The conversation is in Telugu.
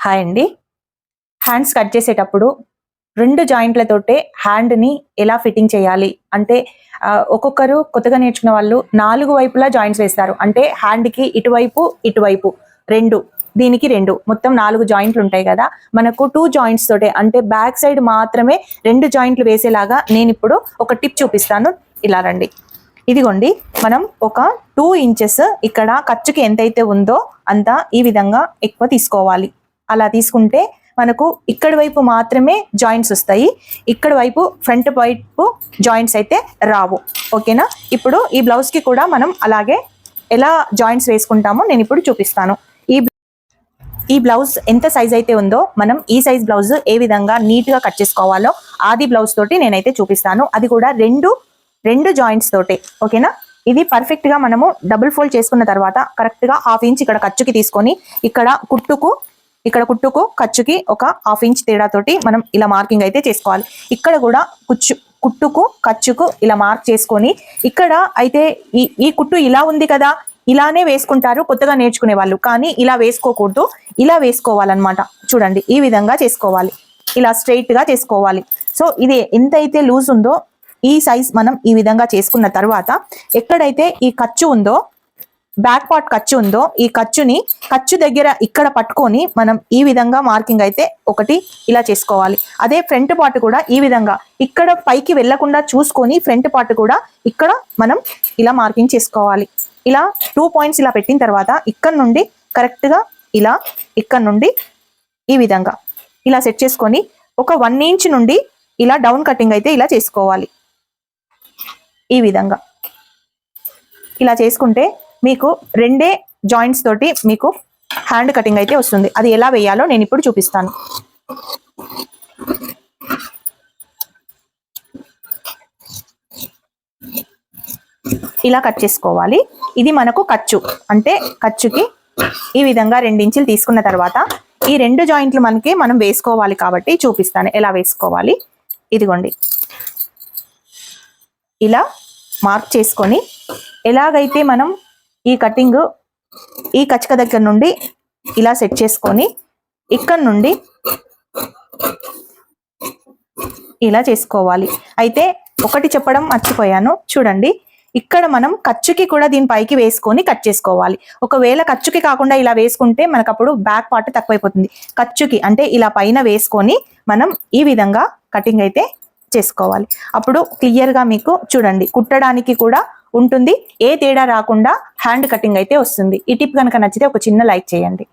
హాయ్ అండి. హ్యాండ్స్ కట్ చేసేటప్పుడు 2 జాయింట్లతోటే హ్యాండ్‌ని ఎలా ఫిట్టింగ్ చేయాలి అంటే ఒక్కొక్కరు కొత్తగా నేర్చుకున్న వాళ్ళు 4 వైపులా జాయింట్స్ వేస్తారు. అంటే హ్యాండ్‌కి ఇటువైపు, ఇటువైపు 2 దీనికి 2 మొత్తం 4 జాయింట్లు ఉంటాయి కదా. మనకు 2 జాయింట్స్ తోటే అంటే బ్యాక్ సైడ్ మాత్రమే 2 జాయింట్లు వేసేలాగా నేనిప్పుడు ఒక టిప్ చూపిస్తాను. ఇలా రండి. ఇదిగోండి, మనం ఒక 2 ఇంచెస్ ఇక్కడ ఖర్చుకి ఎంతైతే ఉందో అంత ఈ విధంగా ఎక్కువ తీసుకోవాలి. అలా తీసుకుంటే మనకు ఇక్కడ వైపు మాత్రమే జాయింట్స్ వస్తాయి, ఇక్కడ వైపు ఫ్రంట్ వైపు జాయింట్స్ అయితే రావు. ఓకేనా? ఇప్పుడు ఈ బ్లౌజ్కి కూడా మనం అలాగే ఎలా జాయింట్స్ వేసుకుంటామో నేను ఇప్పుడు చూపిస్తాను. ఈ బ్లౌజ్ ఎంత సైజ్ అయితే ఉందో మనం ఈ సైజ్ బ్లౌజ్ ఏ విధంగా నీట్గా కట్ చేసుకోవాలో ఆది బ్లౌజ్ తోటి నేనైతే చూపిస్తాను. అది కూడా రెండు జాయింట్స్ తోటి. ఓకేనా? ఇది పర్ఫెక్ట్గా మనము డబుల్ ఫోల్డ్ చేసుకున్న తర్వాత కరెక్ట్గా 1/2 ఇంచ్ ఇక్కడ ఖర్చుకి తీసుకొని ఇక్కడ కుట్టుకు ఖర్చుకి ఒక 1/2 ఇంచ్ తేడాతోటి మనం ఇలా మార్కింగ్ అయితే చేసుకోవాలి. ఇక్కడ కూడా కుట్టుకు ఖర్చుకు ఇలా మార్క్ చేసుకొని ఇక్కడ అయితే ఈ కుట్టు ఇలా ఉంది కదా, ఇలానే వేసుకుంటారు కొత్తగా నేర్చుకునే వాళ్ళు. కానీ ఇలా వేసుకోకూడదు, ఇలా వేసుకోవాలన్నమాట. చూడండి, ఈ విధంగా చేసుకోవాలి, ఇలా స్ట్రైట్ గా చేసుకోవాలి. సో ఇది ఎంతైతే లూజ్ ఉందో ఈ సైజ్ మనం ఈ విధంగా చేసుకున్న తర్వాత ఎక్కడైతే ఈ ఖర్చు ఉందో, బ్యాక్ పార్ట్ ఖర్చు ఉందో, ఈ ఖర్చు దగ్గర ఇక్కడ పట్టుకొని మనం ఈ విధంగా మార్కింగ్ అయితే ఒకటి ఇలా చేసుకోవాలి. అదే ఫ్రంట్ పార్ట్ కూడా ఈ విధంగా ఇక్కడ పైకి వెళ్లకుండా చూసుకొని ఫ్రంట్ పార్ట్ కూడా ఇక్కడ మనం ఇలా మార్కింగ్ చేసుకోవాలి. ఇలా 2 పాయింట్స్ ఇలా పెట్టిన తర్వాత ఇక్కడ నుండి కరెక్ట్ గా ఇలా ఇక్కడ నుండి ఈ విధంగా ఇలా సెట్ చేసుకొని ఒక 1 ఇంచ్ నుండి ఇలా డౌన్ కటింగ్ అయితే ఇలా చేసుకోవాలి. ఈ విధంగా ఇలా చేసుకుంటే మీకు 2 జాయింట్స్ తోటి మీకు హ్యాండ్ కటింగ్ అయితే వస్తుంది. అది ఎలా వేయాలో నేను ఇప్పుడు చూపిస్తాను. ఇలా కట్ చేసుకోవాలి. ఇది మనకు ఖర్చు అంటే ఖర్చుకి ఈ విధంగా 2 ఇంచులు తీసుకున్న తర్వాత ఈ 2 జాయింట్లు మనం వేసుకోవాలి కాబట్టి చూపిస్తాను ఎలా వేసుకోవాలి. ఇదిగోండి, ఇలా మార్క్ చేసుకొని ఎలాగైతే మనం ఈ కటింగ్ ఈ కచ్చక దగ్గర నుండి ఇలా సెట్ చేసుకొని ఇక్కడ నుండి ఇలా చేసుకోవాలి. అయితే ఒకటి చెప్పడం మర్చిపోయాను, చూడండి. ఇక్కడ మనం ఖర్చుకి కూడా దీని పైకి వేసుకొని కట్ చేసుకోవాలి. ఒకవేళ ఖర్చుకి కాకుండా ఇలా వేసుకుంటే మనకు అప్పుడు బ్యాక్ పార్ట్ తక్కువైపోతుంది. ఖర్చుకి అంటే ఇలా పైన వేసుకొని మనం ఈ విధంగా కటింగ్ అయితే చేసుకోవాలి. అప్పుడు క్లియర్గా మీకు చూడండి కుట్టడానికి కూడా ఉంటుంది, ఏ తేడా రాకుండా హ్యాండ్ కటింగ్ అయితే వస్తుంది. ఈ టిప్ కనుక నచ్చితే ఒక చిన్న లైక్ చేయండి.